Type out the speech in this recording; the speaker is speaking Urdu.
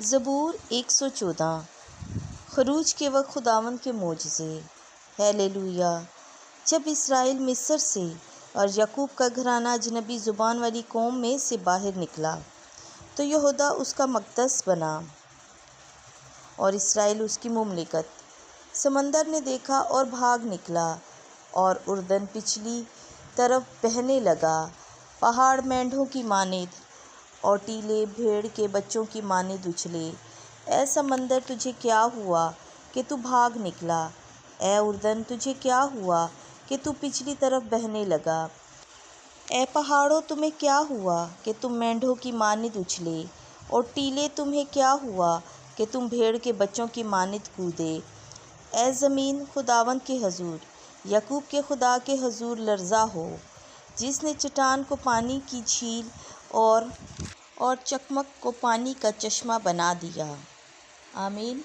زبور 114 خروج کے وقت خداوند کے معجزے۔ ہیلیلویا۔ جب اسرائیل مصر سے اور یعقوب کا گھرانہ اجنبی زبان والی قوم میں سے باہر نکلا تو یہودا اس کا مقدس بنا اور اسرائیل اس کی مملکت۔ سمندر نے دیکھا اور بھاگ نکلا اور اردن پچھلی طرف بہنے لگا، پہاڑ مینڈھوں کی مانند اور ٹیلے بھیڑ کے بچوں کی مانند اچھلے۔ اے سمندر تجھے کیا ہوا کہ تو بھاگ نکلا؟ اے اردن تجھے کیا ہوا کہ تو پچھلی طرف بہنے لگا؟ اے پہاڑوں تمہیں کیا ہوا کہ تم مینڈھوں کی مانند اچھلے؟ اور ٹیلے تمہیں کیا ہوا کہ تم بھیڑ کے بچوں کی مانند کودے؟ اے زمین خداوند کے حضور، یعقوب کے خدا کے حضور لرزاں ہو، جس نے چٹان کو پانی کی جھیل اور چکمک کو پانی کا چشمہ بنا دیا۔ آمین۔